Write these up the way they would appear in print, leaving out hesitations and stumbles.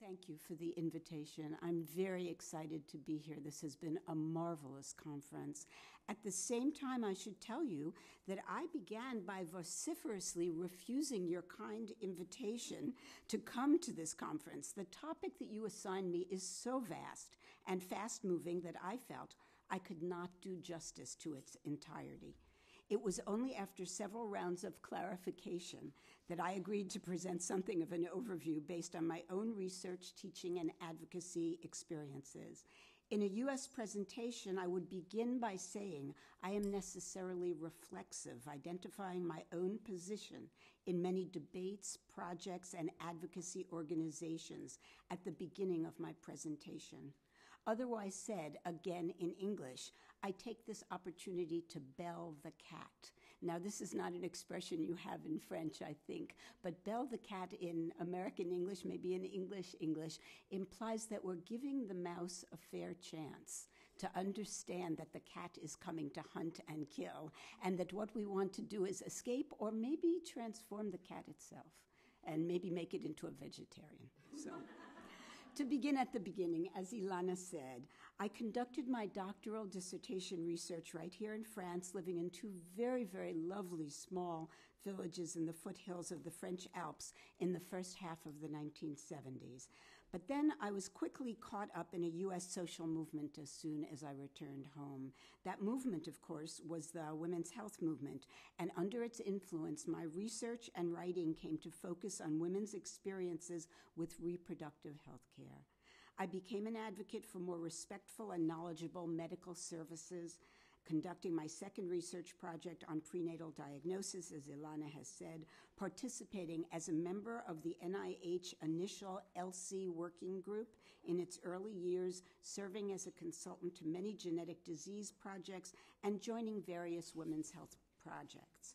Thank you for the invitation. I'm very excited to be here. This has been a marvelous conference. At the same time, I should tell you that I began by vociferously refusing your kind invitation to come to this conference. The topic that you assigned me is so vast and fast-moving that I felt I could not do justice to its entirety. It was only after several rounds of clarification that I agreed to present something of an overview based on my own research, teaching, and advocacy experiences. In a U.S. presentation, I would begin by saying I am necessarily reflexive, identifying my own position in many debates, projects, and advocacy organizations at the beginning of my presentation. Otherwise said, again in English, I take this opportunity to bell the cat. Now, this is not an expression you have in French, I think, but bell the cat in American English, maybe in English, implies that we're giving the mouse a fair chance to understand that the cat is coming to hunt and kill, and that what we want to do is escape or maybe transform the cat itself and maybe make it into a vegetarian. So. To begin at the beginning, as Ilana said, I conducted my doctoral dissertation research right here in France, living in two very, very lovely small villages in the foothills of the French Alps in the first half of the 1970s. But then I was quickly caught up in a U.S. social movement as soon as I returned home. That movement, of course, was the women's health movement, and under its influence, my research and writing came to focus on women's experiences with reproductive health care. I became an advocate for more respectful and knowledgeable medical services, conducting my second research project on prenatal diagnosis, as Ilana has said, participating as a member of the NIH initial LC working group in its early years, serving as a consultant to many genetic disease projects, and joining various women's health projects.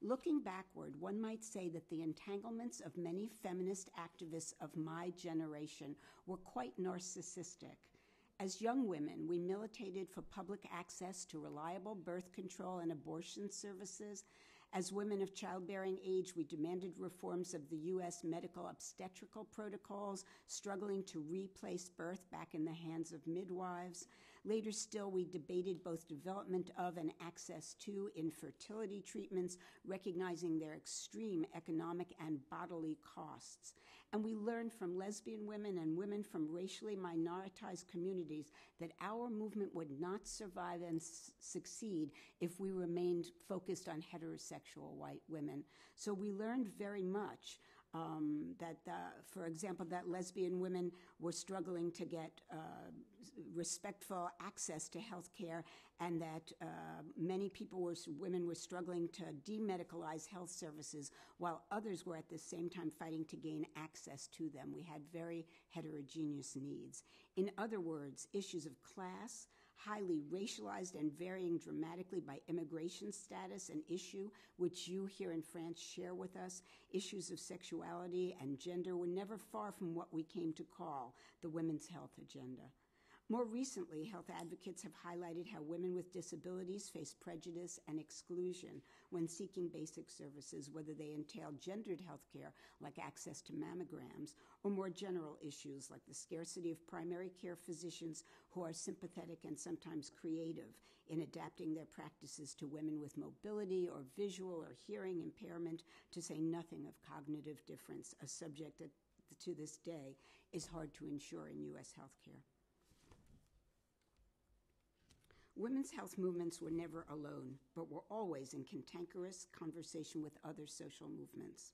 Looking backward, one might say that the entanglements of many feminist activists of my generation were quite narcissistic. As young women, we militated for public access to reliable birth control and abortion services. As women of childbearing age, we demanded reforms of the U.S. medical obstetrical protocols, struggling to replace birth back in the hands of midwives. Later still, we debated both development of and access to infertility treatments, recognizing their extreme economic and bodily costs. And we learned from lesbian women and women from racially minoritized communities that our movement would not survive and succeed if we remained focused on heterosexual white women. So we learned very much for example, that lesbian women were struggling to get respectful access to health care, and that many women were struggling to demedicalize health services, while others were at the same time fighting to gain access to them. We had very heterogeneous needs. In other words, issues of class, highly racialized and varying dramatically by immigration status, an issue which you here in France share with us, issues of sexuality and gender were never far from what we came to call the women's health agenda. More recently, health advocates have highlighted how women with disabilities face prejudice and exclusion when seeking basic services, whether they entail gendered health care, like access to mammograms, or more general issues like the scarcity of primary care physicians who are sympathetic and sometimes creative in adapting their practices to women with mobility or visual or hearing impairment, to say nothing of cognitive difference, a subject that to this day is hard to ensure in U.S. healthcare. Women's health movements were never alone, but were always in cantankerous conversation with other social movements.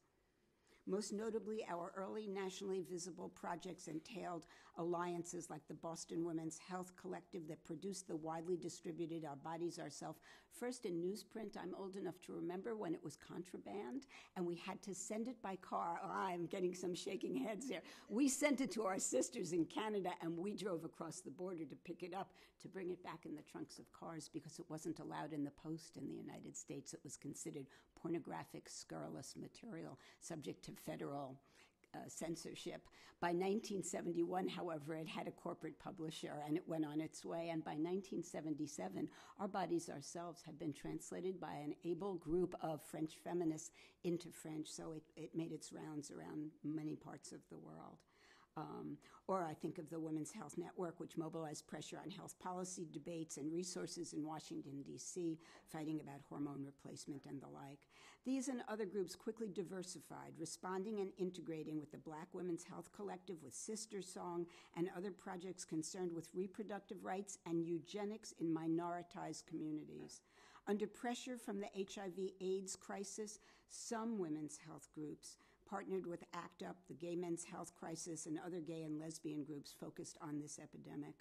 Most notably, our early nationally visible projects entailed alliances like the Boston Women's Health Collective that produced the widely distributed Our Bodies Ourself, first in newsprint. I'm old enough to remember when it was contraband, and we had to send it by car. Oh, I'm getting some shaking heads here. We sent it to our sisters in Canada, and we drove across the border to pick it up, to bring it back in the trunks of cars, because it wasn't allowed in the post in the United States. It was considered pornographic, scurrilous material, subject to federal censorship. By 1971, however, it had a corporate publisher, and it went on its way. And by 1977, Our Bodies Ourselves had been translated by an able group of French feminists into French, so it made its rounds around many parts of the world. Or I think of the Women's Health Network, which mobilized pressure on health policy debates and resources in Washington, D.C., fighting about hormone replacement and the like. These and other groups quickly diversified, responding and integrating with the Black Women's Health Collective, with Sister Song, and other projects concerned with reproductive rights and eugenics in minoritized communities. Under pressure from the HIV/AIDS crisis, some women's health groups partnered with ACT UP, the Gay Men's Health Crisis, and other gay and lesbian groups focused on this epidemic.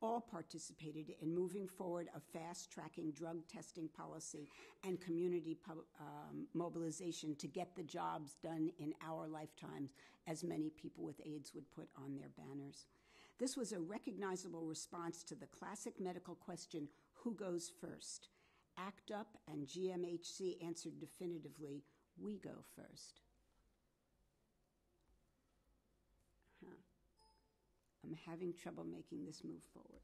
All participated in moving forward a fast-tracking drug testing policy and community mobilization to get the jobs done in our lifetimes, as many people with AIDS would put on their banners. This was a recognizable response to the classic medical question, who goes first? ACT UP and GMHC answered definitively, we go first. I'm having trouble making this move forward.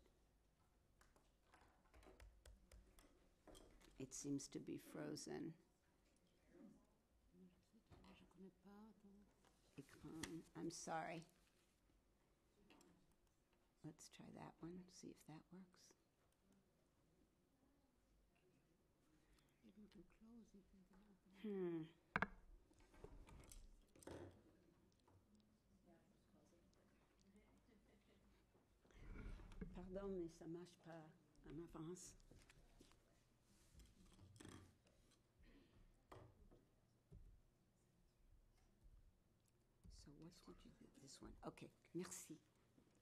It seems to be frozen. I'm sorry. Let's try that one, see if that works. Pardon, mais ça marche pas en avance. So what did you do? This one. Okay, merci.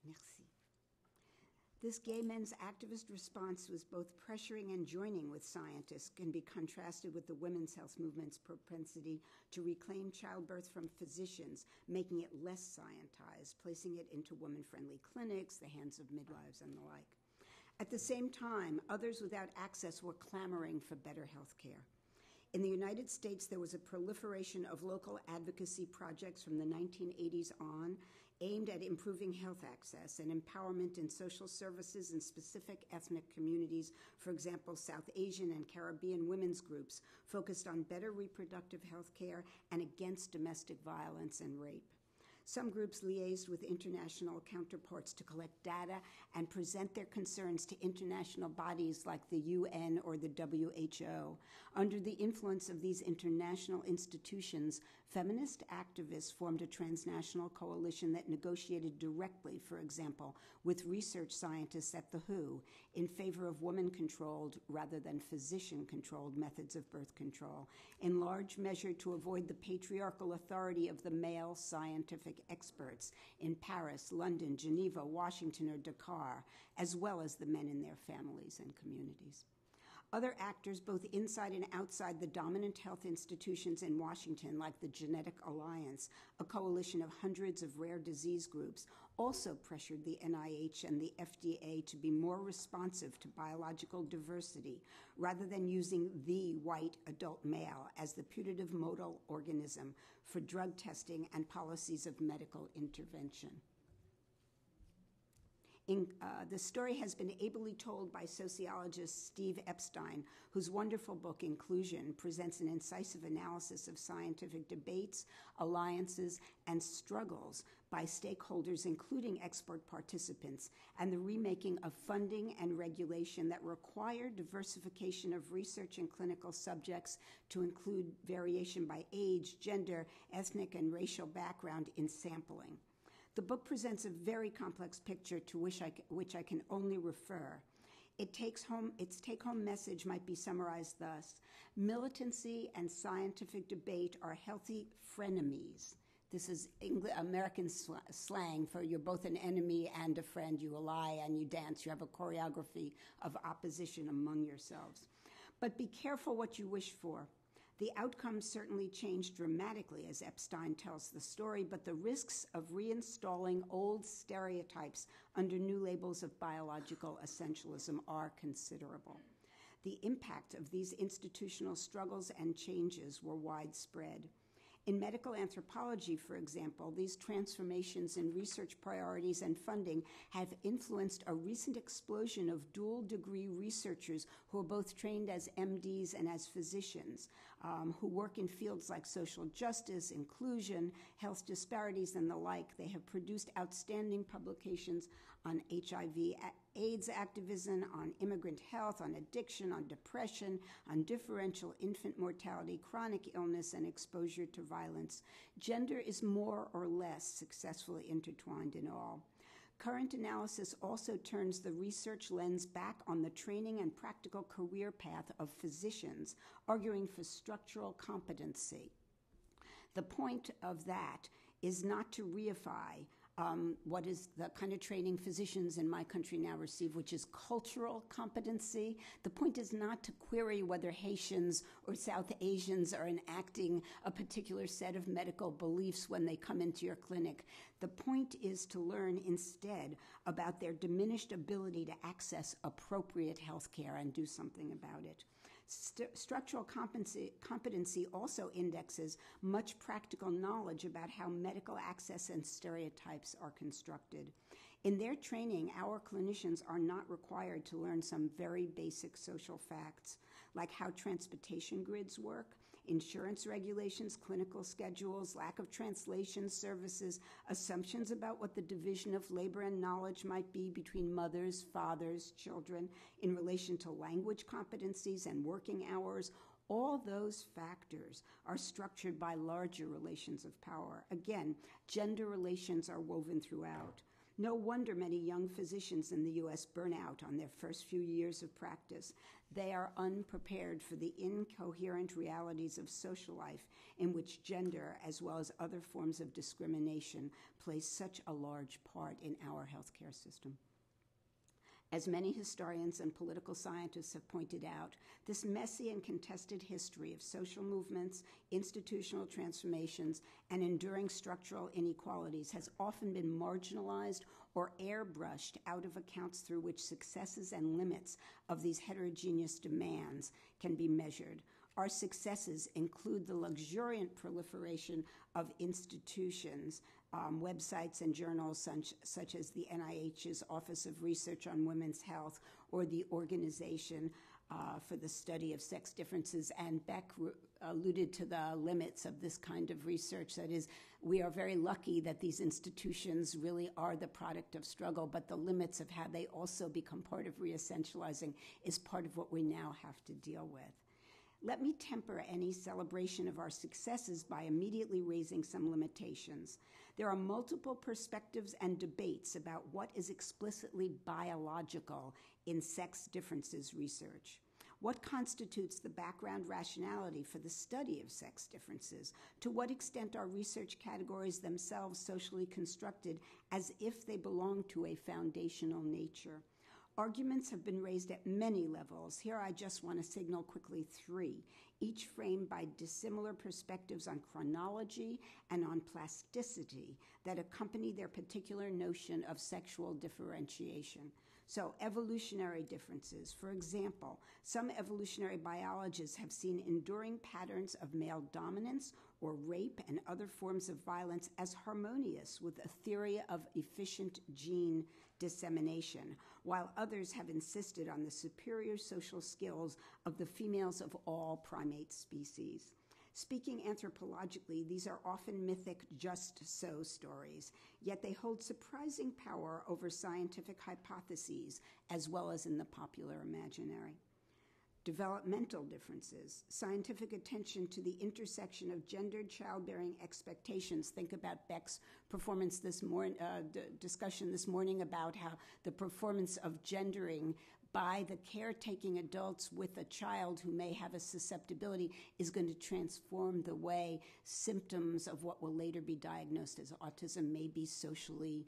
Merci. This gay men's activist response was both pressuring and joining with scientists, can be contrasted with the women's health movement's propensity to reclaim childbirth from physicians, making it less scientized, placing it into woman-friendly clinics, the hands of midwives, and the like. At the same time, others without access were clamoring for better health care. In the United States, there was a proliferation of local advocacy projects from the 1980s on, aimed at improving health access and empowerment in social services in specific ethnic communities, for example, South Asian and Caribbean women's groups focused on better reproductive health care and against domestic violence and rape. Some groups liaised with international counterparts to collect data and present their concerns to international bodies like the UN or the WHO. Under the influence of these international institutions, feminist activists formed a transnational coalition that negotiated directly, for example, with research scientists at the WHO in favor of woman-controlled rather than physician-controlled methods of birth control, in large measure to avoid the patriarchal authority of the male scientific experts in Paris, London, Geneva, Washington, or Dakar, as well as the men in their families and communities. Other actors, both inside and outside the dominant health institutions in Washington, like the Genetic Alliance, a coalition of hundreds of rare disease groups, also pressured the NIH and the FDA to be more responsive to biological diversity, rather than using the white adult male as the putative modal organism for drug testing and policies of medical intervention. The story has been ably told by sociologist Steve Epstein, whose wonderful book, Inclusion, presents an incisive analysis of scientific debates, alliances, and struggles by stakeholders, including expert participants, and the remaking of funding and regulation that require diversification of research and clinical subjects to include variation by age, gender, ethnic, and racial background in sampling. The book presents a very complex picture to which I can only refer. Its take-home message might be summarized thus: militancy and scientific debate are healthy frenemies. This is American slang for you're both an enemy and a friend. You ally and you dance. You have a choreography of opposition among yourselves. But be careful what you wish for. The outcomes certainly changed dramatically as Epstein tells the story, but the risks of reinstalling old stereotypes under new labels of biological essentialism are considerable. The impact of these institutional struggles and changes were widespread. In medical anthropology, for example, these transformations in research priorities and funding have influenced a recent explosion of dual-degree researchers who are both trained as MDs and as physicians, who work in fields like social justice, inclusion, health disparities, and the like. They have produced outstanding publications on HIV/AIDS activism, on immigrant health, on addiction, on depression, on differential infant mortality, chronic illness, and exposure to violence. Gender is more or less successfully intertwined in all. Current analysis also turns the research lens back on the training and practical career path of physicians, arguing for structural competency. The point of that is not to reify what is the kind of training physicians in my country now receive, which is cultural competency. The point is not to query whether Haitians or South Asians are enacting a particular set of medical beliefs when they come into your clinic. The point is to learn instead about their diminished ability to access appropriate health care and do something about it. Structural competency also indexes much practical knowledge about how medical access and stereotypes are constructed. In their training, our clinicians are not required to learn some very basic social facts, like how transportation grids work, insurance regulations, clinical schedules, lack of translation services, assumptions about what the division of labor and knowledge might be between mothers, fathers, children, in relation to language competencies and working hours. All those factors are structured by larger relations of power. Again, gender relations are woven throughout. No wonder many young physicians in the U.S. burn out on their first few years of practice. They are unprepared for the incoherent realities of social life in which gender, as well as other forms of discrimination, plays such a large part in our healthcare system. As many historians and political scientists have pointed out, this messy and contested history of social movements, institutional transformations, and enduring structural inequalities has often been marginalized or airbrushed out of accounts through which successes and limits of these heterogeneous demands can be measured. Our successes include the luxuriant proliferation of institutions, websites and journals such as the NIH's Office of Research on Women's Health or the Organization for the Study of Sex Differences. And Beck alluded to the limits of this kind of research. That is, we are very lucky that these institutions really are the product of struggle, but the limits of how they also become part of re-essentializing is part of what we now have to deal with. Let me temper any celebration of our successes by immediately raising some limitations. There are multiple perspectives and debates about what is explicitly biological in sex differences research. What constitutes the background rationality for the study of sex differences? To what extent are research categories themselves socially constructed as if they belong to a foundational nature? Arguments have been raised at many levels. Here I just want to signal quickly three, each framed by dissimilar perspectives on chronology and on plasticity that accompany their particular notion of sexual differentiation. So evolutionary differences. For example, some evolutionary biologists have seen enduring patterns of male dominance or rape and other forms of violence as harmonious with a theory of efficient gene dissemination, while others have insisted on the superior social skills of the females of all primate species. Speaking anthropologically, these are often mythic just-so stories, yet they hold surprising power over scientific hypotheses as well as in the popular imaginary. Developmental differences, scientific attention to the intersection of gendered childbearing expectations. Think about Beck's performance this morning, discussion this morning about how the performance of gendering by the caretaking adults with a child who may have a susceptibility is going to transform the way symptoms of what will later be diagnosed as autism may be socially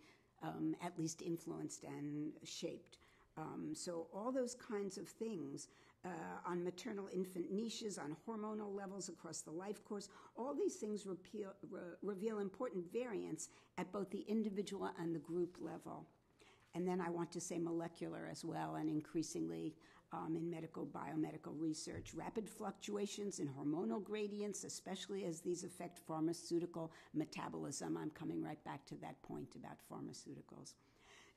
at least influenced and shaped. So all those kinds of things on maternal-infant niches, on hormonal levels across the life course, all these things reveal important variance at both the individual and the group level. And then I want to say molecular as well, and increasingly in biomedical research. Rapid fluctuations in hormonal gradients, especially as these affect pharmaceutical metabolism. I'm coming right back to that point about pharmaceuticals.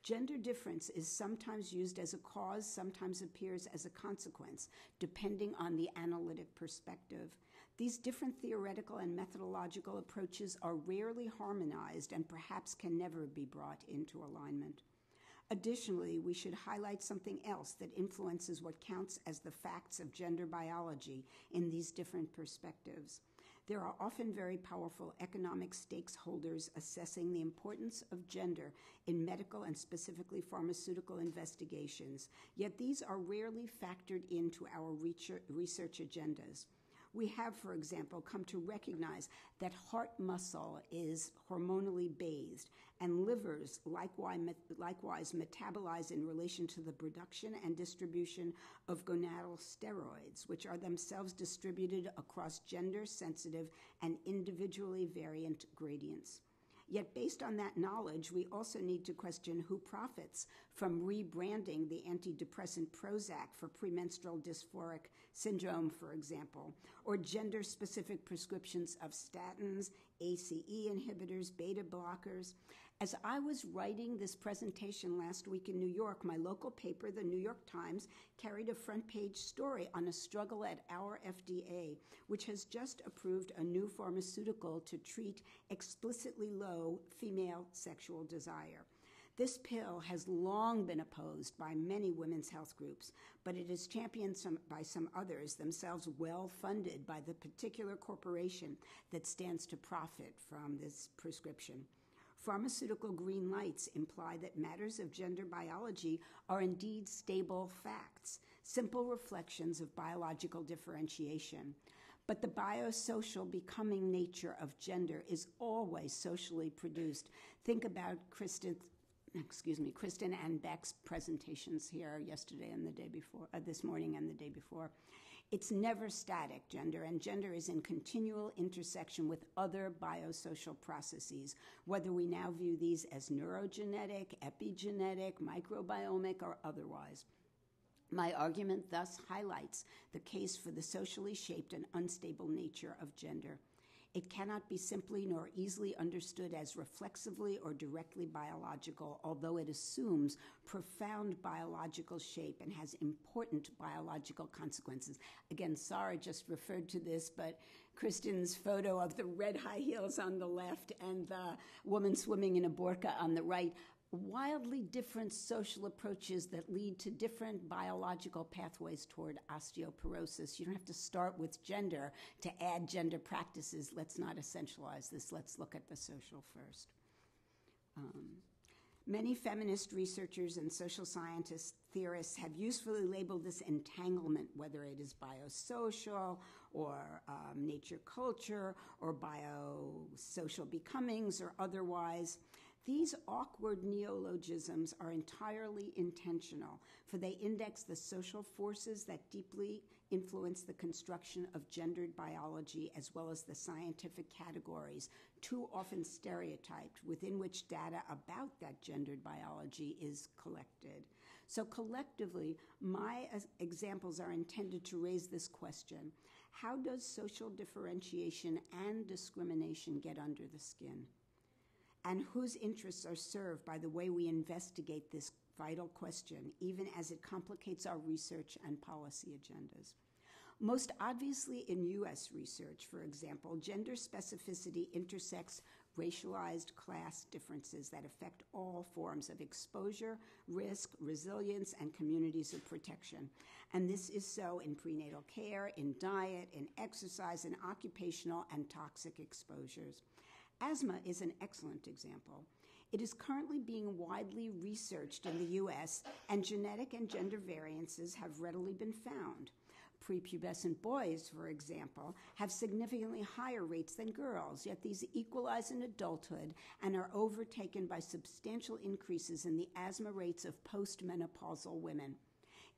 Gender difference is sometimes used as a cause, sometimes appears as a consequence, depending on the analytic perspective. These different theoretical and methodological approaches are rarely harmonized and perhaps can never be brought into alignment. Additionally, we should highlight something else that influences what counts as the facts of gender biology in these different perspectives. There are often very powerful economic stakeholders assessing the importance of gender in medical and specifically pharmaceutical investigations, yet these are rarely factored into our research agendas. We have, for example, come to recognize that heart muscle is hormonally bathed, and livers likewise metabolize in relation to the production and distribution of gonadal steroids, which are themselves distributed across gender-sensitive and individually variant gradients. Yet based on that knowledge, we also need to question who profits from rebranding the antidepressant Prozac for premenstrual dysphoric syndrome, for example, or gender-specific prescriptions of statins, ACE inhibitors, beta blockers. As I was writing this presentation last week in New York, my local paper, the New York Times, carried a front-page story on a struggle at our FDA, which has just approved a new pharmaceutical to treat explicitly low female sexual desire. This pill has long been opposed by many women's health groups, but it is championed by some others, themselves well-funded by the particular corporation that stands to profit from this prescription. Pharmaceutical green lights imply that matters of gender biology are indeed stable facts, simple reflections of biological differentiation. But the biosocial becoming nature of gender is always socially produced. Think about Kristen and Beck's presentations here yesterday and the day before, this morning and the day before. It's never static, gender, and gender is in continual intersection with other biosocial processes, whether we now view these as neurogenetic, epigenetic, microbiomic, or otherwise. My argument thus highlights the case for the socially shaped and unstable nature of gender. It cannot be simply nor easily understood as reflexively or directly biological, although it assumes profound biological shape and has important biological consequences. Again, Sarah just referred to this, but Kristen's photo of the red high heels on the left and the woman swimming in a burqa on the right, wildly different social approaches that lead to different biological pathways toward osteoporosis. You don't have to start with gender to add gender practices. Let's not essentialize this. Let's look at the social first. Many feminist researchers and social scientists, theorists have usefully labeled this entanglement, whether it is biosocial or nature culture or biosocial becomings or otherwise. These awkward neologisms are entirely intentional, for they index the social forces that deeply influence the construction of gendered biology as well as the scientific categories, too often stereotyped, within which data about that gendered biology is collected. So collectively, my examples are intended to raise this question: how does social differentiation and discrimination get under the skin? And whose interests are served by the way we investigate this vital question, even as it complicates our research and policy agendas? Most obviously in U.S. research, for example, gender specificity intersects racialized class differences that affect all forms of exposure, risk, resilience, and communities of protection. And this is so in prenatal care, in diet, in exercise, in occupational and toxic exposures. Asthma is an excellent example. It is currently being widely researched in the U.S., and genetic and gender variances have readily been found. Prepubescent boys, for example, have significantly higher rates than girls, yet these equalize in adulthood and are overtaken by substantial increases in the asthma rates of postmenopausal women.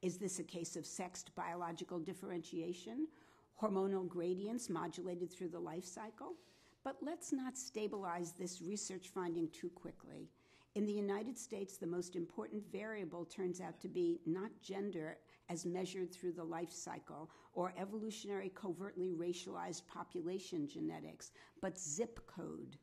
Is this a case of sexed biological differentiation, hormonal gradients modulated through the life cycle? But let's not stabilize this research finding too quickly. In the United States, the most important variable turns out to be not gender as measured through the life cycle or evolutionary covertly racialized population genetics, but zip code.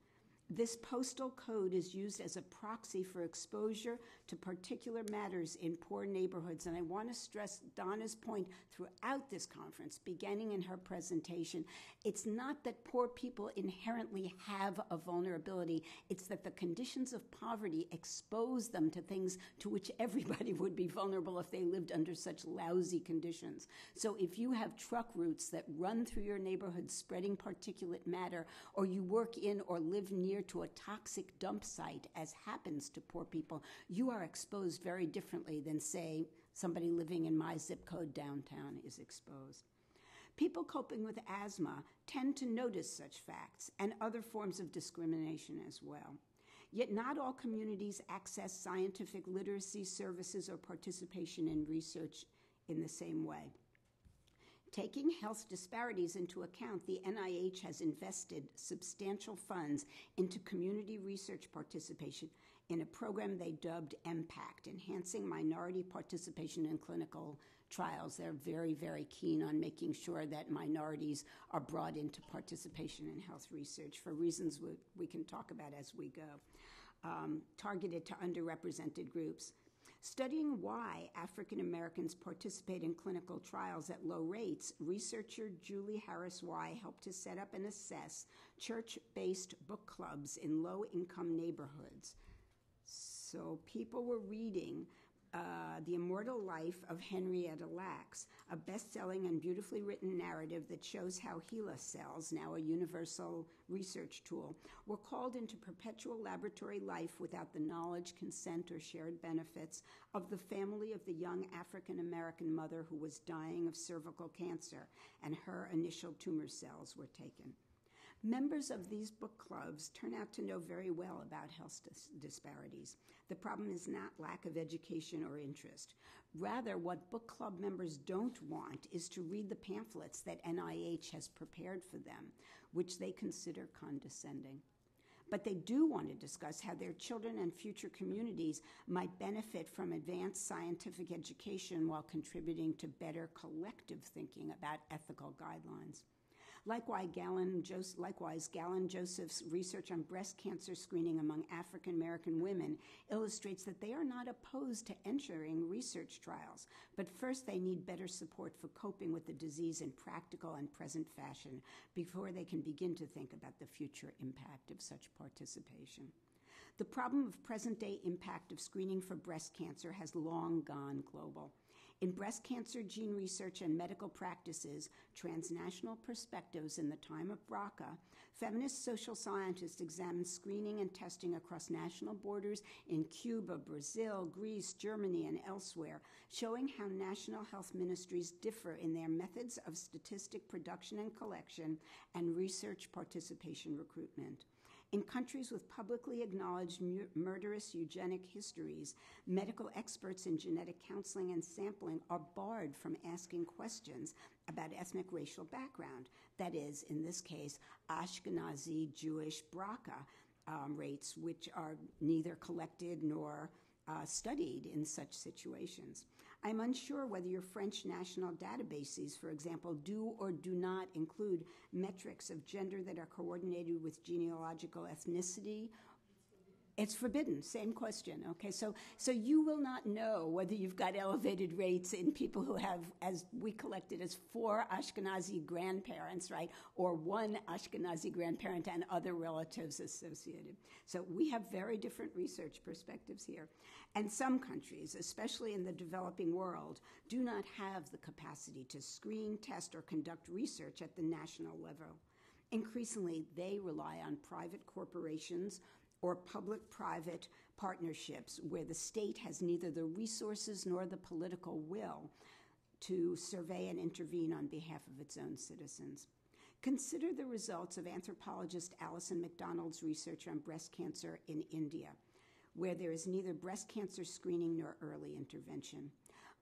This postal code is used as a proxy for exposure to particular matters in poor neighborhoods. And I want to stress Donna's point throughout this conference, beginning in her presentation. It's not that poor people inherently have a vulnerability. It's that the conditions of poverty expose them to things to which everybody would be vulnerable if they lived under such lousy conditions. So if you have truck routes that run through your neighborhood spreading particulate matter, or you work in or live near to a toxic dump site, as happens to poor people, you are exposed very differently than, say, somebody living in my zip code downtown is exposed. People coping with asthma tend to notice such facts and other forms of discrimination as well. Yet not all communities access scientific literacy services or participation in research in the same way. Taking health disparities into account, the NIH has invested substantial funds into community research participation in a program they dubbed MPACT, Enhancing Minority Participation in Clinical Trials. They're very, very keen on making sure that minorities are brought into participation in health research for reasons we can talk about as we go, targeted to underrepresented groups. Studying why African Americans participate in clinical trials at low rates, researcher Julie Harris-Wye helped to set up and assess church-based book clubs in low-income neighborhoods. So people were reading The Immortal Life of Henrietta Lacks, a best-selling and beautifully written narrative that shows how HeLa cells, now a universal research tool, were called into perpetual laboratory life without the knowledge, consent, or shared benefits of the family of the young African-American mother who was dying of cervical cancer, and her initial tumor cells were taken. Members of these book clubs turn out to know very well about health disparities. The problem is not lack of education or interest. Rather, what book club members don't want is to read the pamphlets that NIH has prepared for them, which they consider condescending. But they do want to discuss how their children and future communities might benefit from advanced scientific education while contributing to better collective thinking about ethical guidelines. Likewise, Galen Joseph's research on breast cancer screening among African American women illustrates that they are not opposed to entering research trials, but first they need better support for coping with the disease in practical and present fashion before they can begin to think about the future impact of such participation. The problem of present-day impact of screening for breast cancer has long gone global. In Breast Cancer Gene Research and Medical Practices, Transnational Perspectives in the Time of BRCA, feminist social scientists examine screening and testing across national borders in Cuba, Brazil, Greece, Germany, and elsewhere, showing how national health ministries differ in their methods of statistic production and collection and research participation recruitment. In countries with publicly acknowledged murderous eugenic histories, medical experts in genetic counseling and sampling are barred from asking questions about ethnic racial background. That is, in this case, Ashkenazi Jewish BRCA rates, which are neither collected nor studied in such situations. I'm unsure whether your French national databases, for example, do or do not include metrics of gender that are coordinated with genealogical ethnicity. It's forbidden. Same question. Okay, so you will not know whether you've got elevated rates in people who have, as we collected, as 4 Ashkenazi grandparents, right, or 1 Ashkenazi grandparent and other relatives associated. So we have very different research perspectives here. And some countries, especially in the developing world, do not have the capacity to screen, test, or conduct research at the national level. Increasingly, they rely on private corporations or public-private partnerships where the state has neither the resources nor the political will to survey and intervene on behalf of its own citizens. Consider the results of anthropologist Alison MacDonald's research on breast cancer in India, where there is neither breast cancer screening nor early intervention.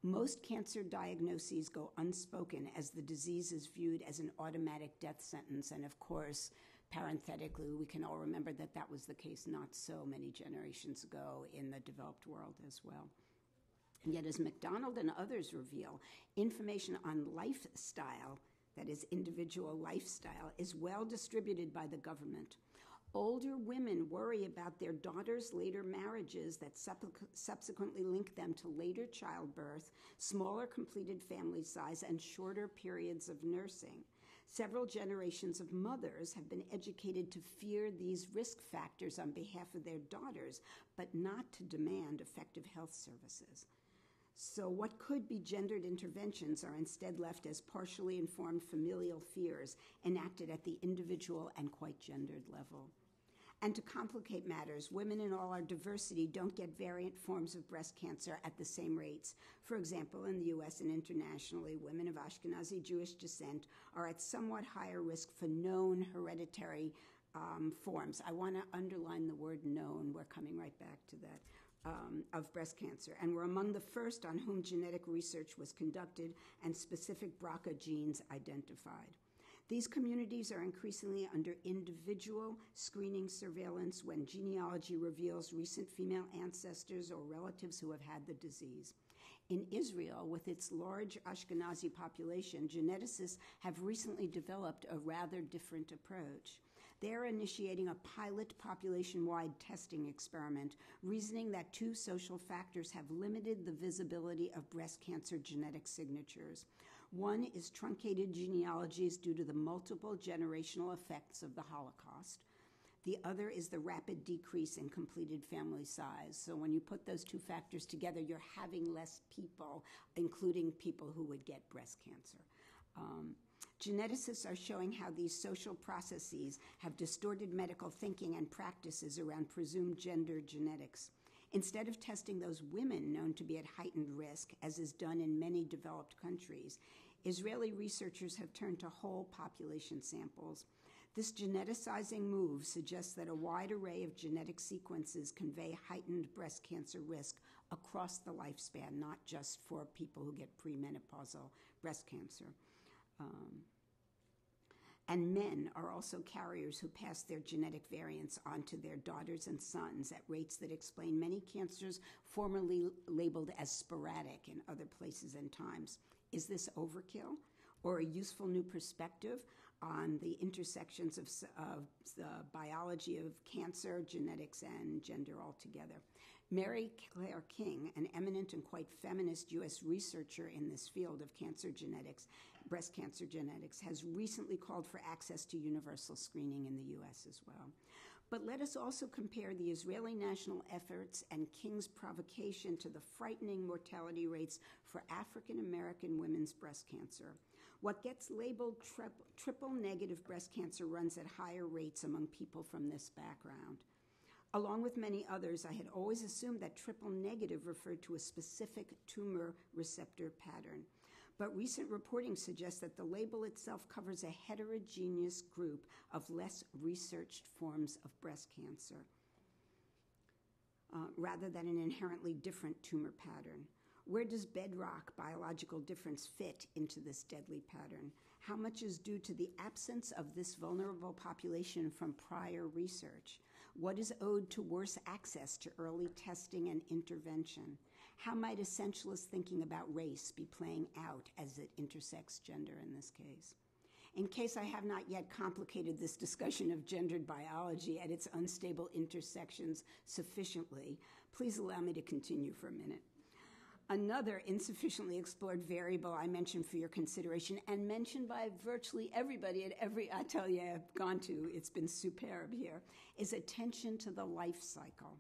Most cancer diagnoses go unspoken as the disease is viewed as an automatic death sentence, and of course, parenthetically, we can all remember that that was the case not so many generations ago in the developed world as well. And yet, as MacDonald and others reveal, information on lifestyle, that is individual lifestyle, is well distributed by the government. Older women worry about their daughters' later marriages that subsequently link them to later childbirth, smaller completed family size, and shorter periods of nursing. Several generations of mothers have been educated to fear these risk factors on behalf of their daughters, but not to demand effective health services. So what could be gendered interventions are instead left as partially informed familial fears enacted at the individual and quite gendered level. And to complicate matters, women in all our diversity don't get variant forms of breast cancer at the same rates. For example, in the US and internationally, women of Ashkenazi Jewish descent are at somewhat higher risk for known hereditary forms. I want to underline the word known. We're coming right back to that. Of breast cancer, and were among the first on whom genetic research was conducted and specific BRCA genes identified. These communities are increasingly under individual screening surveillance when genealogy reveals recent female ancestors or relatives who have had the disease. In Israel, with its large Ashkenazi population, geneticists have recently developed a rather different approach. They're initiating a pilot population-wide testing experiment, reasoning that two social factors have limited the visibility of breast cancer genetic signatures. One is truncated genealogies due to the multiple generational effects of the Holocaust. The other is the rapid decrease in completed family size. So when you put those two factors together, you're having less people, including people who would get breast cancer. Geneticists are showing how these social processes have distorted medical thinking and practices around presumed gender genetics. Instead of testing those women known to be at heightened risk, as is done in many developed countries, Israeli researchers have turned to whole population samples. This geneticizing move suggests that a wide array of genetic sequences convey heightened breast cancer risk across the lifespan, not just for people who get premenopausal breast cancer. And men are also carriers who pass their genetic variants on to their daughters and sons at rates that explain many cancers formerly labeled as sporadic in other places and times. Is this overkill or a useful new perspective on the intersections of the biology of cancer, genetics, and gender altogether? Mary Claire King, an eminent and quite feminist U.S. researcher in this field of cancer genetics, breast cancer genetics, has recently called for access to universal screening in the U.S. as well. But let us also compare the Israeli national efforts and King's provocation to the frightening mortality rates for African American women's breast cancer. What gets labeled triple negative breast cancer runs at higher rates among people from this background. Along with many others, I had always assumed that triple negative referred to a specific tumor receptor pattern. But recent reporting suggests that the label itself covers a heterogeneous group of less researched forms of breast cancer, rather than an inherently different tumor pattern. Where does bedrock biological difference fit into this deadly pattern? How much is due to the absence of this vulnerable population from prior research? What is owed to worse access to early testing and intervention? How might essentialist thinking about race be playing out as it intersects gender in this case? In case I have not yet complicated this discussion of gendered biology at its unstable intersections sufficiently, please allow me to continue for a minute. Another insufficiently explored variable I mentioned for your consideration, and mentioned by virtually everybody at every atelier I've gone to, it's been superb here, is attention to the life cycle.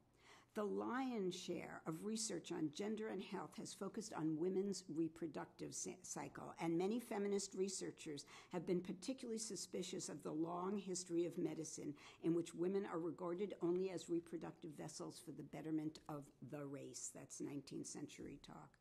The lion's share of research on gender and health has focused on women's reproductive cycle, and many feminist researchers have been particularly suspicious of the long history of medicine in which women are regarded only as reproductive vessels for the betterment of the race. That's 19th century talk.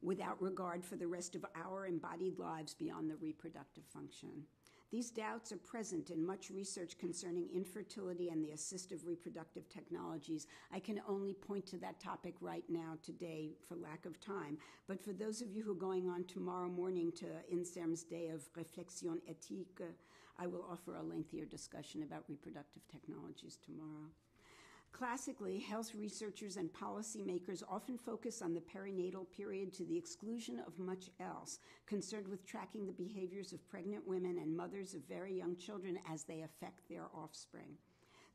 Without regard for the rest of our embodied lives beyond the reproductive function. These doubts are present in much research concerning infertility and the assistive reproductive technologies. I can only point to that topic right now today for lack of time. But for those of you who are going on tomorrow morning to INSERM's day of Réflexion éthique, I will offer a lengthier discussion about reproductive technologies tomorrow. Classically, health researchers and policymakers often focus on the perinatal period to the exclusion of much else, concerned with tracking the behaviors of pregnant women and mothers of very young children as they affect their offspring.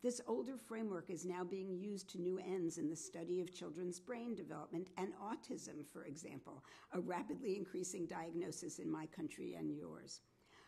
This older framework is now being used to new ends in the study of children's brain development and autism, for example, a rapidly increasing diagnosis in my country and yours.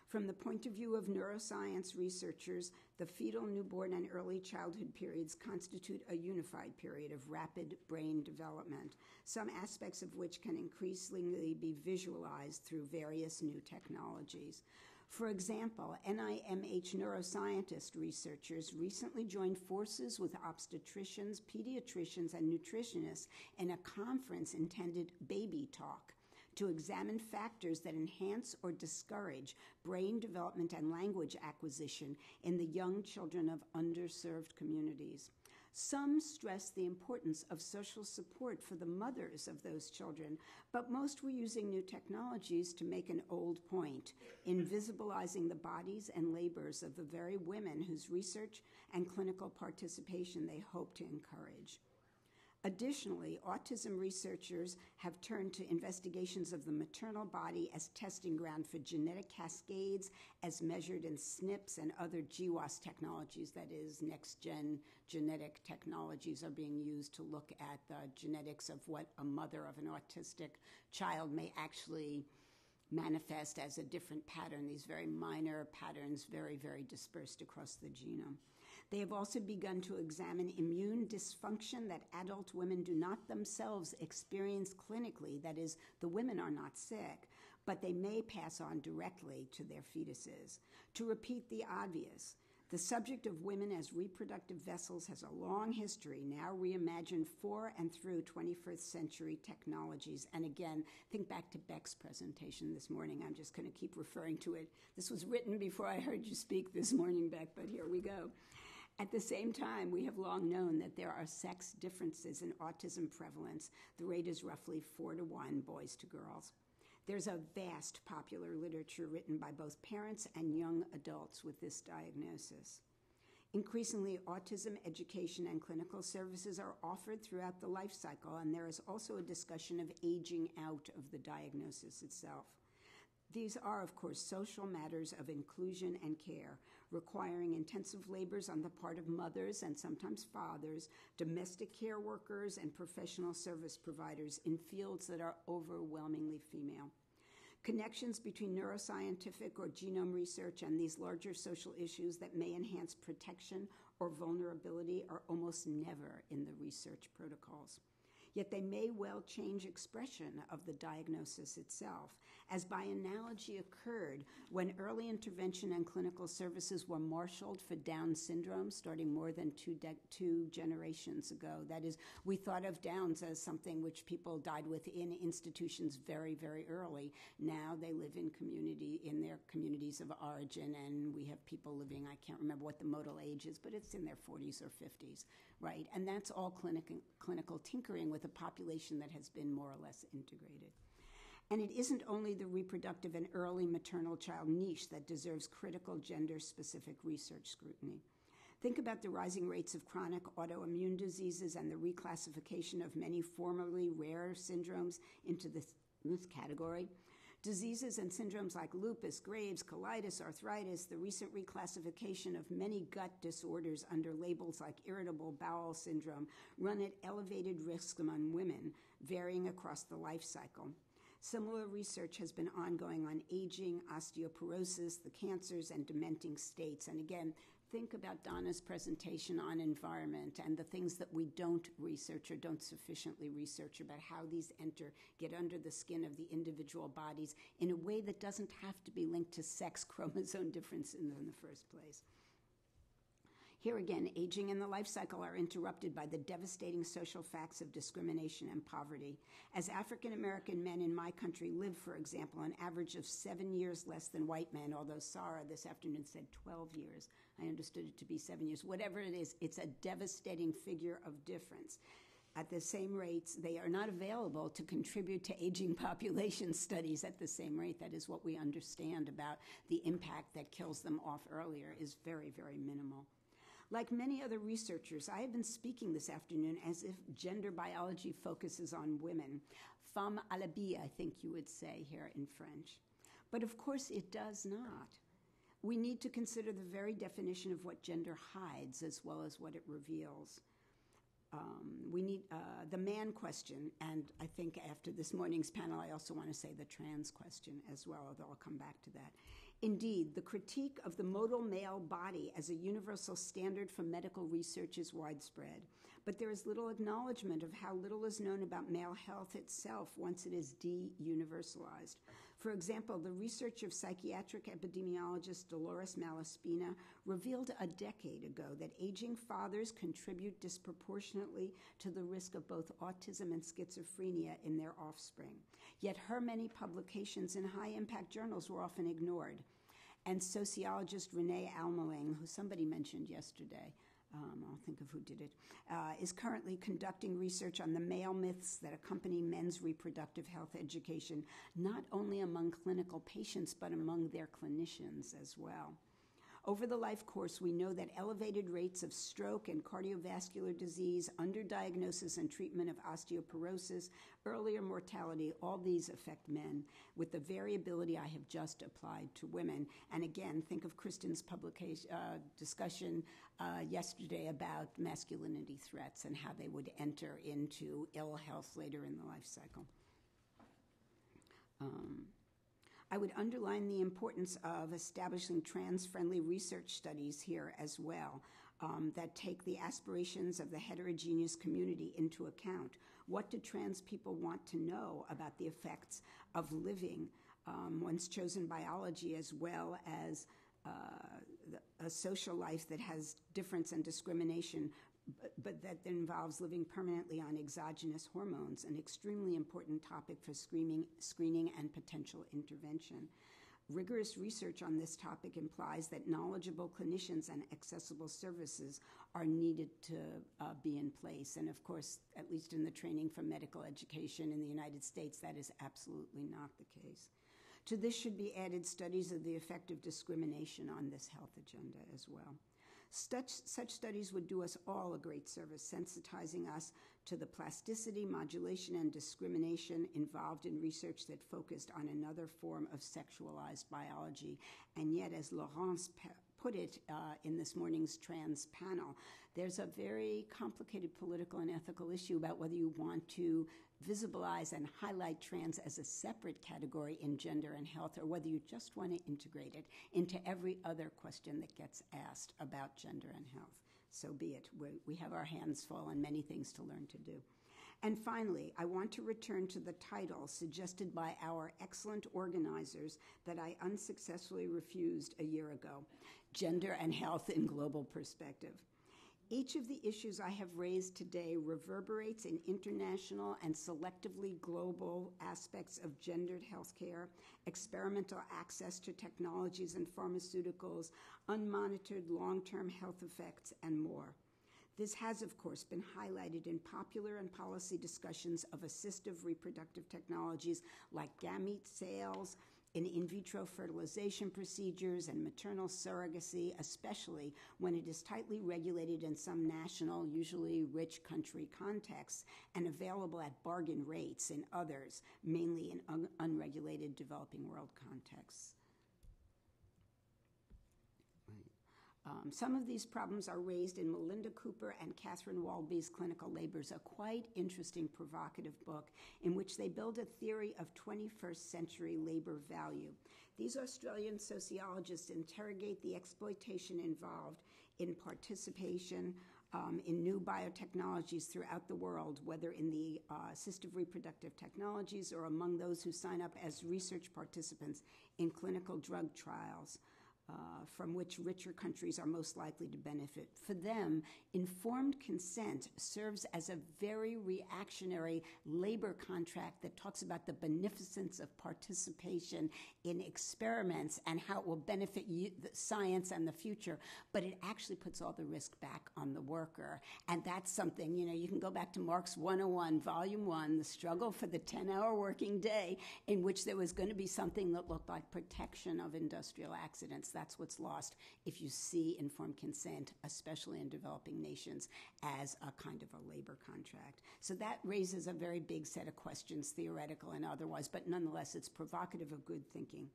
From the point of view of neuroscience researchers, the fetal, newborn, and early childhood periods constitute a unified period of rapid brain development, some aspects of which can increasingly be visualized through various new technologies. For example, NIMH neuroscientist researchers recently joined forces with obstetricians, pediatricians, and nutritionists in a conference intended Baby Talk to examine factors that enhance or discourage brain development and language acquisition in the young children of underserved communities. Some stress the importance of social support for the mothers of those children, but most were using new technologies to make an old point, invisibilizing the bodies and labors of the very women whose research and clinical participation they hope to encourage. Additionally, autism researchers have turned to investigations of the maternal body as testing ground for genetic cascades as measured in SNPs and other GWAS technologies, that is, next-gen genetic technologies are being used to look at the genetics of what a mother of an autistic child may actually manifest as a different pattern, these very minor patterns, very, very dispersed across the genome. They have also begun to examine immune dysfunction that adult women do not themselves experience clinically. That is, the women are not sick, but they may pass on directly to their fetuses. To repeat the obvious, the subject of women as reproductive vessels has a long history, now reimagined for and through 21st century technologies. And again, think back to Beck's presentation this morning. I'm just going to keep referring to it. This was written before I heard you speak this morning, Beck, but here we go. At the same time, we have long known that there are sex differences in autism prevalence. The rate is roughly 4-to-1 boys to girls. There's a vast popular literature written by both parents and young adults with this diagnosis. Increasingly, autism education and clinical services are offered throughout the life cycle, and there is also a discussion of aging out of the diagnosis itself. These are, of course, social matters of inclusion and care, requiring intensive labors on the part of mothers and sometimes fathers, domestic care workers, and professional service providers in fields that are overwhelmingly female. Connections between neuroscientific or genome research and these larger social issues that may enhance protection or vulnerability are almost never in the research protocols. Yet they may well change expression of the diagnosis itself, as by analogy occurred when early intervention and clinical services were marshaled for Down syndrome starting more than two generations ago. That is, we thought of Downs as something which people died with in institutions very, very early. Now they live in their communities of origin, and we have people living, I can't remember what the modal age is, but it's in their 40s or 50s, right? And that's all clinical tinkering with a population that has been more or less integrated. And it isn't only the reproductive and early maternal child niche that deserves critical gender-specific research scrutiny. Think about the rising rates of chronic autoimmune diseases and the reclassification of many formerly rare syndromes into this category. Diseases and syndromes like lupus, Graves, colitis, arthritis, the recent reclassification of many gut disorders under labels like irritable bowel syndrome run at elevated risk among women, varying across the life cycle. Similar research has been ongoing on aging, osteoporosis, the cancers, and dementing states. And again, think about Donna's presentation on environment and the things that we don't research or don't sufficiently research about how these get under the skin of the individual bodies in a way that doesn't have to be linked to sex chromosome difference in the first place. Here again, aging and the life cycle are interrupted by the devastating social facts of discrimination and poverty. As African American men in my country live, for example, an average of 7 years less than white men, although Sarah this afternoon said 12 years. I understood it to be 7 years. Whatever it is, it's a devastating figure of difference. At the same rates, they are not available to contribute to aging population studies at the same rate. That is what we understand about the impact that kills them off earlier is very, very minimal. Like many other researchers, I have been speaking this afternoon as if gender biology focuses on women. Femme à l'habit, I think you would say here in French. But of course it does not. We need to consider the very definition of what gender hides as well as what it reveals. We need the man question, and I think after this morning's panel, I also want to say the trans question as well, although I'll come back to that. Indeed, the critique of the modal male body as a universal standard for medical research is widespread, but there is little acknowledgement of how little is known about male health itself once it is de-universalized. For example, the research of psychiatric epidemiologist Dolores Malaspina revealed a decade ago that aging fathers contribute disproportionately to the risk of both autism and schizophrenia in their offspring. Yet her many publications in high-impact journals were often ignored. And sociologist Renee Almeling, who somebody mentioned yesterday, I'll think of who did it, is currently conducting research on the male myths that accompany men's reproductive health education, not only among clinical patients, but among their clinicians as well. Over the life course, we know that elevated rates of stroke and cardiovascular disease, underdiagnosis and treatment of osteoporosis, earlier mortality, all these affect men with the variability I have just applied to women. And again, think of Kristen's publication, discussion yesterday about masculinity threats and how they would enter into ill health later in the life cycle. I would underline the importance of establishing trans-friendly research studies here as well that take the aspirations of the heterogeneous community into account. What do trans people want to know about the effects of living one's chosen biology as well as a social life that has difference and discrimination, but that involves living permanently on exogenous hormones, an extremely important topic for screening and potential intervention. Rigorous research on this topic implies that knowledgeable clinicians and accessible services are needed to be in place. And of course, at least in the training for medical education in the United States, that is absolutely not the case. To this should be added studies of the effect of discrimination on this health agenda as well. Such studies would do us all a great service, sensitizing us to the plasticity, modulation, and discrimination involved in research that focused on another form of sexualized biology. And yet, as Laurence put it in this morning's trans panel, there's a very complicated political and ethical issue about whether you want to visibilize and highlight trans as a separate category in gender and health, or whether you just want to integrate it into every other question that gets asked about gender and health. So be it. We have our hands full and many things to learn to do. And finally, I want to return to the title suggested by our excellent organizers that I unsuccessfully refused a year ago, Gender and Health in Global Perspective. Each of the issues I have raised today reverberates in international and selectively global aspects of gendered healthcare, experimental access to technologies and pharmaceuticals, unmonitored long-term health effects, and more. This has, of course, been highlighted in popular and policy discussions of assistive reproductive technologies like gamete sales, in vitro fertilization procedures, and maternal surrogacy, especially when it is tightly regulated in some national, usually rich country contexts, and available at bargain rates in others, mainly in unregulated developing world contexts. Some of these problems are raised in Melinda Cooper and Catherine Walby's Clinical Labors, a quite interesting, provocative book in which they build a theory of 21st century labor value. These Australian sociologists interrogate the exploitation involved in participation in new biotechnologies throughout the world, whether in the assistive reproductive technologies or among those who sign up as research participants in clinical drug trials. From which richer countries are most likely to benefit. For them, informed consent serves as a very reactionary labor contract that talks about the beneficence of participation in experiments and how it will benefit the science and the future, but it actually puts all the risk back on the worker. And that's something, you can go back to Marx 101, Volume 1, The Struggle for the 10-Hour Working Day, in which there was going to be something that looked like protection of industrial accidents. that's what's lost if you see informed consent, especially in developing nations, as a kind of a labor contract. So that raises a very big set of questions, theoretical and otherwise, but nonetheless, it's provocative of good thinking.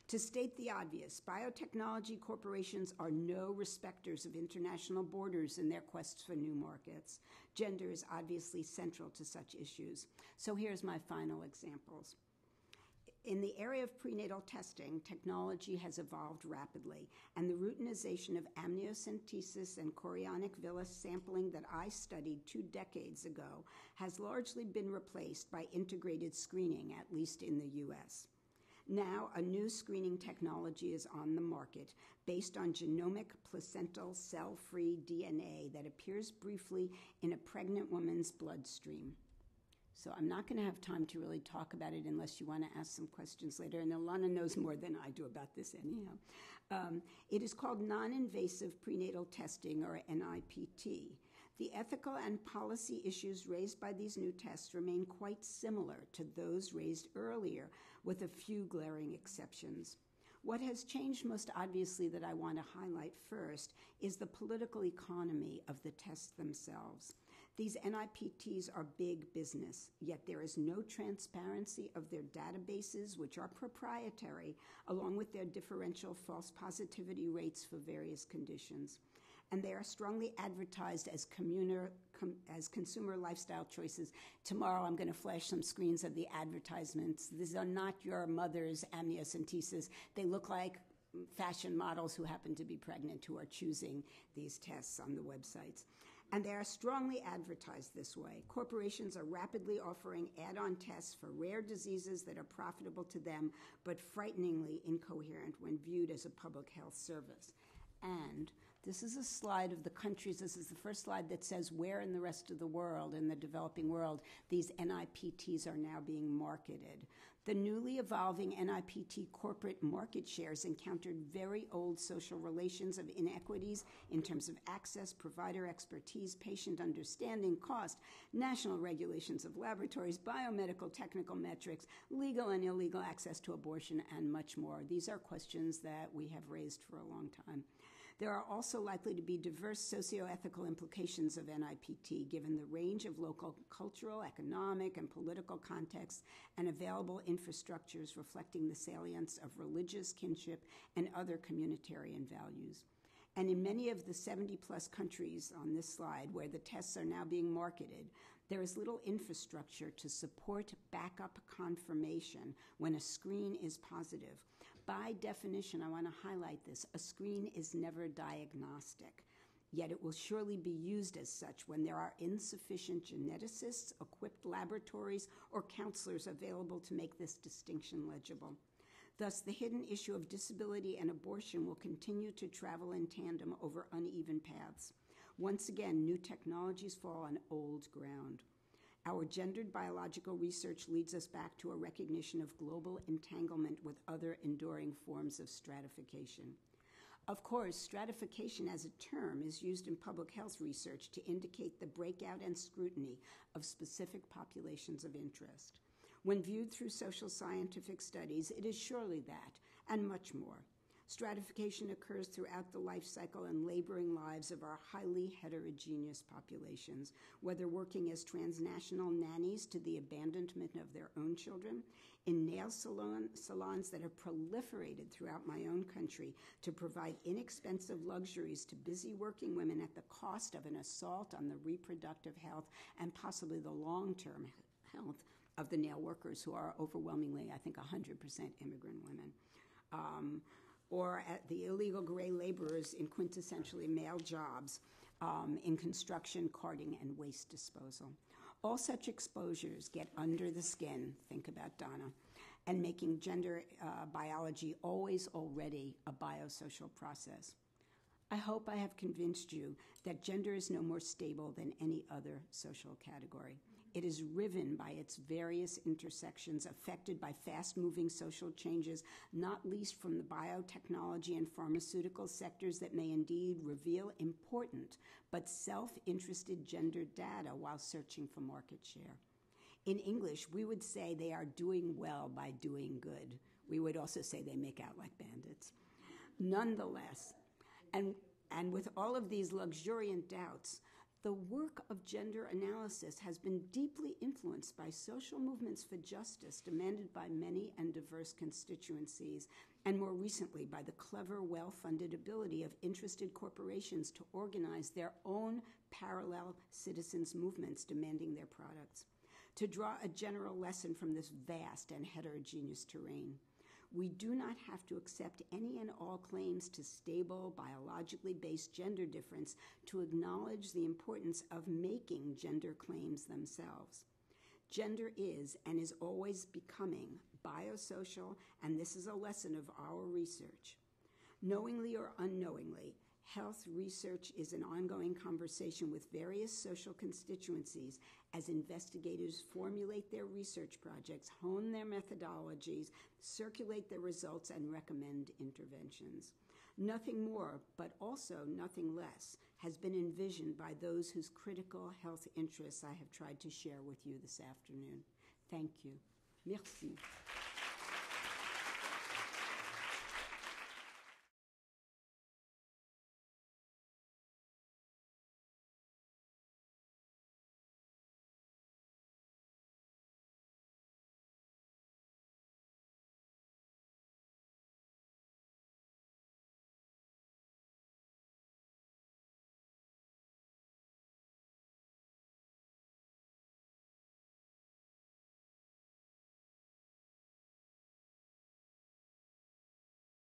To state the obvious, biotechnology corporations are no respecters of international borders in their quests for new markets. Gender is obviously central to such issues. So here's my final examples. In the area of prenatal testing, technology has evolved rapidly, and the routinization of amniocentesis and chorionic villus sampling that I studied 2 decades ago has largely been replaced by integrated screening, at least in the U.S. Now, a new screening technology is on the market based on genomic placental cell-free DNA that appears briefly in a pregnant woman's bloodstream. So I'm not going to have time to really talk about it unless you want to ask some questions later, and Ilana knows more than I do about this anyhow. It is called non-invasive prenatal testing, or NIPT. The ethical and policy issues raised by these new tests remain quite similar to those raised earlier, with a few glaring exceptions. What has changed most obviously that I want to highlight first is the political economy of the tests themselves. These NIPTs are big business, yet there is no transparency of their databases, which are proprietary, along with their differential false positivity rates for various conditions. And they are strongly advertised as consumer lifestyle choices. Tomorrow I'm going to flash some screens of the advertisements. These are not your mother's amniocentesis. They look like fashion models who happen to be pregnant who are choosing these tests on the websites. And they are strongly advertised this way. Corporations are rapidly offering add-on tests for rare diseases that are profitable to them, but frighteningly incoherent when viewed as a public health service. And this is a slide of the countries. This is the first slide that says where in the rest of the world, in the developing world, these NIPTs are now being marketed. The newly evolving NIPT corporate market shares encountered very old social relations of inequities in terms of access, provider expertise, patient understanding, cost, national regulations of laboratories, biomedical technical metrics, legal and illegal access to abortion, and much more. These are questions that we have raised for a long time. There are also likely to be diverse socio-ethical implications of NIPT, given the range of local cultural, economic, and political contexts and available infrastructures reflecting the salience of religious kinship and other communitarian values. And in many of the 70-plus countries on this slide where the tests are now being marketed, there is little infrastructure to support backup confirmation when a screen is positive. By definition, I want to highlight this, a screen is never diagnostic, yet it will surely be used as such when there are insufficient geneticists, equipped laboratories, or counselors available to make this distinction legible. Thus, the hidden issue of disability and abortion will continue to travel in tandem over uneven paths. Once again, new technologies fall on old ground. Our gendered biological research leads us back to a recognition of global entanglement with other enduring forms of stratification. Of course, stratification as a term is used in public health research to indicate the breakout and scrutiny of specific populations of interest. When viewed through social scientific studies, it is surely that, and much more. Stratification occurs throughout the life cycle and laboring lives of our highly heterogeneous populations, whether working as transnational nannies to the abandonment of their own children, in nail salons that have proliferated throughout my own country to provide inexpensive luxuries to busy working women at the cost of an assault on the reproductive health and possibly the long-term health of the nail workers, who are overwhelmingly, I think, 100% immigrant women. Or at the illegal gray laborers in quintessentially male jobs in construction, carting, and waste disposal. All such exposures get under the skin, think about Donna, and making gender biology always already a biosocial process. I hope I have convinced you that gender is no more stable than any other social category. It is riven by its various intersections, affected by fast-moving social changes, not least from the biotechnology and pharmaceutical sectors that may indeed reveal important but self-interested gender data while searching for market share. In English, we would say they are doing well by doing good. We would also say they make out like bandits. Nonetheless, and with all of these luxuriant doubts, the work of gender analysis has been deeply influenced by social movements for justice demanded by many and diverse constituencies, and more recently by the clever, well-funded ability of interested corporations to organize their own parallel citizens' movements demanding their products. To draw a general lesson from this vast and heterogeneous terrain, we do not have to accept any and all claims to stable, biologically based gender difference to acknowledge the importance of making gender claims themselves. Gender is and is always becoming biosocial, and this is a lesson of our research. Knowingly or unknowingly, health research is an ongoing conversation with various social constituencies as investigators formulate their research projects, hone their methodologies, circulate their results, and recommend interventions. Nothing more, but also nothing less, has been envisioned by those whose critical health interests I have tried to share with you this afternoon. Thank you. Merci.